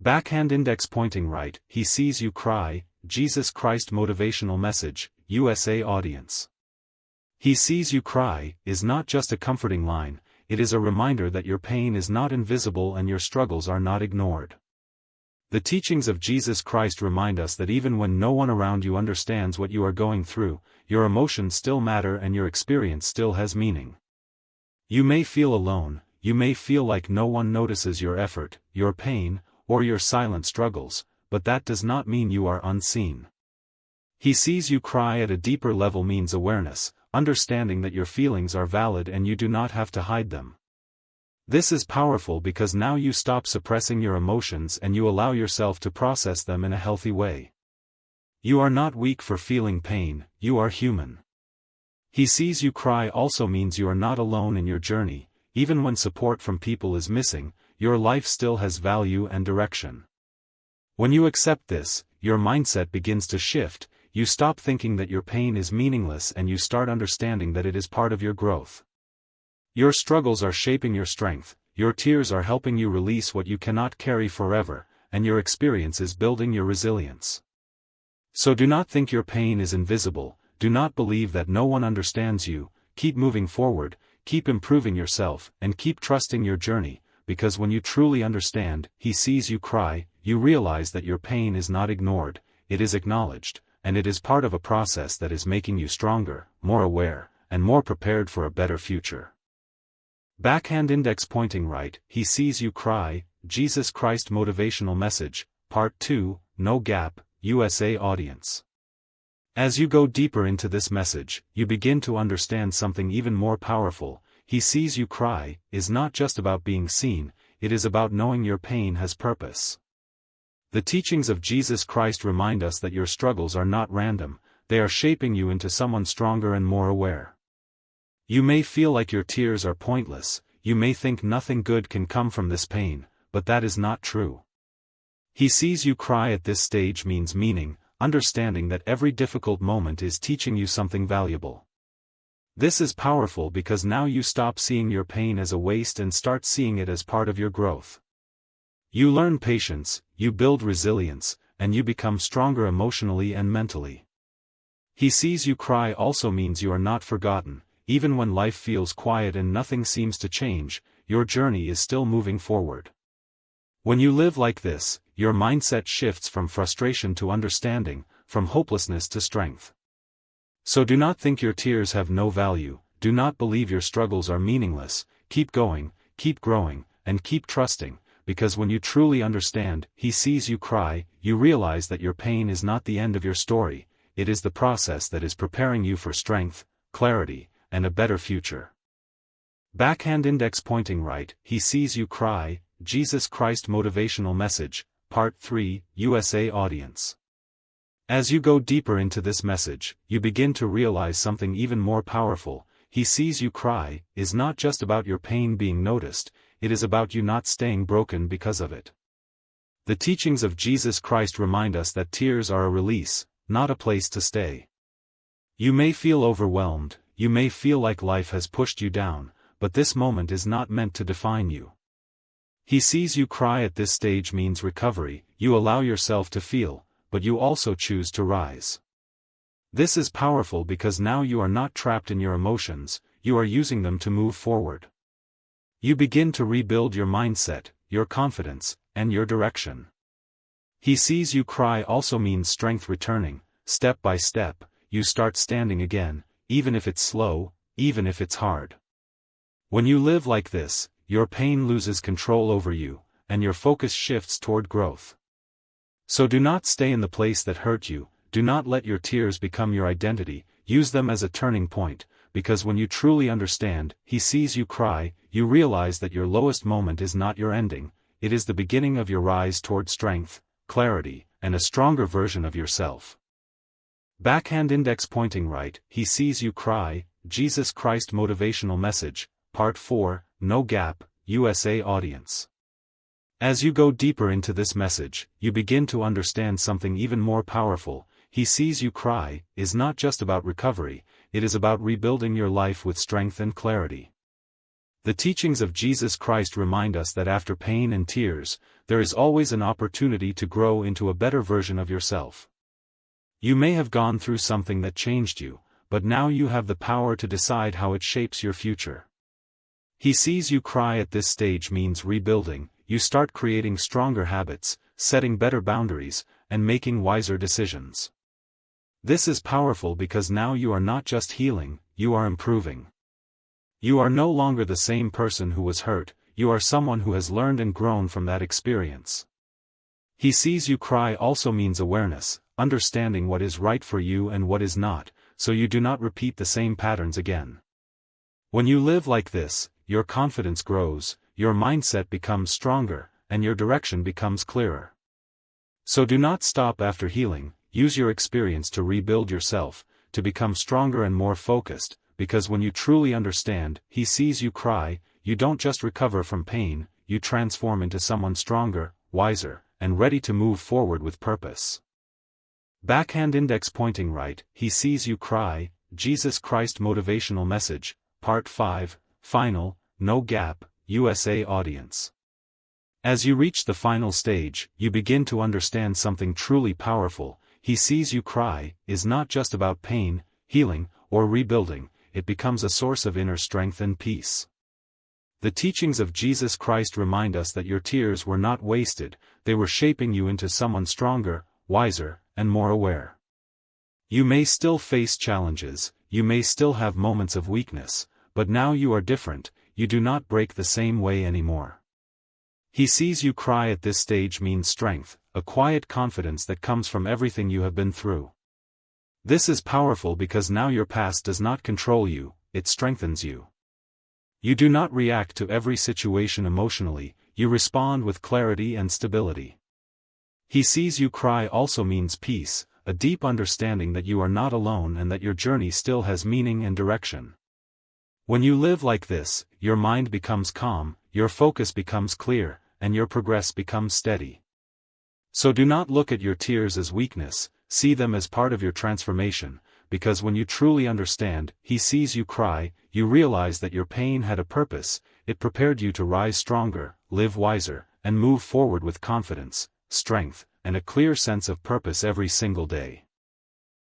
Backhand index pointing right, he sees you cry, Jesus Christ motivational message, USA audience. He sees you cry, is not just a comforting line, it is a reminder that your pain is not invisible and your struggles are not ignored. The teachings of Jesus Christ remind us that even when no one around you understands what you are going through, your emotions still matter and your experience still has meaning. You may feel alone, you may feel like no one notices your effort, your pain, or your silent struggles, but that does not mean you are unseen. He sees you cry at a deeper level means awareness, understanding that your feelings are valid and you do not have to hide them. This is powerful because now you stop suppressing your emotions and you allow yourself to process them in a healthy way. You are not weak for feeling pain, you are human. He sees you cry also means you are not alone in your journey, even when support from people is missing, your life still has value and direction. When you accept this, your mindset begins to shift, you stop thinking that your pain is meaningless and you start understanding that it is part of your growth. Your struggles are shaping your strength, your tears are helping you release what you cannot carry forever, and your experience is building your resilience. So do not think your pain is invisible, do not believe that no one understands you, keep moving forward, keep improving yourself, and keep trusting your journey, because when you truly understand, He sees you cry, you realize that your pain is not ignored, it is acknowledged, and it is part of a process that is making you stronger, more aware, and more prepared for a better future. Backhand index pointing right, he sees you cry, Jesus Christ motivational message, Part 2, No Gap, USA audience. As you go deeper into this message, you begin to understand something even more powerful. He sees you cry, is not just about being seen, it is about knowing your pain has purpose. The teachings of Jesus Christ remind us that your struggles are not random, they are shaping you into someone stronger and more aware. You may feel like your tears are pointless, you may think nothing good can come from this pain, but that is not true. He sees you cry at this stage means meaning, understanding that every difficult moment is teaching you something valuable. This is powerful because now you stop seeing your pain as a waste and start seeing it as part of your growth. You learn patience, you build resilience, and you become stronger emotionally and mentally. He sees you cry also means you are not forgotten, even when life feels quiet and nothing seems to change, your journey is still moving forward. When you live like this, your mindset shifts from frustration to understanding, from hopelessness to strength. So do not think your tears have no value, do not believe your struggles are meaningless, keep going, keep growing, and keep trusting, because when you truly understand, He sees you cry, you realize that your pain is not the end of your story, it is the process that is preparing you for strength, clarity, and a better future. Backhand index pointing right, he sees you cry, Jesus Christ motivational message, Part 3, USA audience. As you go deeper into this message, you begin to realize something even more powerful. He sees you cry, is not just about your pain being noticed, it is about you not staying broken because of it. The teachings of Jesus Christ remind us that tears are a release, not a place to stay. You may feel overwhelmed, you may feel like life has pushed you down, but this moment is not meant to define you. He sees you cry at this stage means recovery, you allow yourself to feel, but you also choose to rise. This is powerful because now you are not trapped in your emotions, you are using them to move forward. You begin to rebuild your mindset, your confidence, and your direction. He sees you cry also means strength returning, step by step, you start standing again, even if it's slow, even if it's hard. When you live like this, your pain loses control over you, and your focus shifts toward growth. So do not stay in the place that hurt you, do not let your tears become your identity, use them as a turning point, because when you truly understand, He sees you cry, you realize that your lowest moment is not your ending, it is the beginning of your rise toward strength, clarity, and a stronger version of yourself. Backhand index pointing right, he sees you cry, Jesus Christ motivational message, Part 4, No Gap, USA audience. As you go deeper into this message, you begin to understand something even more powerful. He sees you cry, is not just about recovery, it is about rebuilding your life with strength and clarity. The teachings of Jesus Christ remind us that after pain and tears, there is always an opportunity to grow into a better version of yourself. You may have gone through something that changed you, but now you have the power to decide how it shapes your future. He sees you cry at this stage means rebuilding. You start creating stronger habits, setting better boundaries, and making wiser decisions. This is powerful because now you are not just healing, you are improving. You are no longer the same person who was hurt, you are someone who has learned and grown from that experience. He sees you cry also means awareness, understanding what is right for you and what is not, so you do not repeat the same patterns again. When you live like this, your confidence grows, your mindset becomes stronger, and your direction becomes clearer. So do not stop after healing, use your experience to rebuild yourself, to become stronger and more focused, because when you truly understand, He sees you cry, you don't just recover from pain, you transform into someone stronger, wiser, and ready to move forward with purpose. Backhand index pointing right, He sees you cry, Jesus Christ Motivational Message, Part 5, Final, No Gap, USA audience. As you reach the final stage, you begin to understand something truly powerful. He sees you cry is not just about pain, healing, or rebuilding, it becomes a source of inner strength and peace. The teachings of Jesus Christ remind us that your tears were not wasted, they were shaping you into someone stronger, wiser, and more aware. You may still face challenges, you may still have moments of weakness, but now you are different, you do not break the same way anymore. He sees you cry at this stage means strength, a quiet confidence that comes from everything you have been through. This is powerful because now your past does not control you, it strengthens you. You do not react to every situation emotionally, you respond with clarity and stability. He sees you cry also means peace, a deep understanding that you are not alone and that your journey still has meaning and direction. When you live like this, your mind becomes calm, your focus becomes clear, and your progress becomes steady. So do not look at your tears as weakness, see them as part of your transformation, because when you truly understand, He sees you cry, you realize that your pain had a purpose, it prepared you to rise stronger, live wiser, and move forward with confidence, strength, and a clear sense of purpose every single day.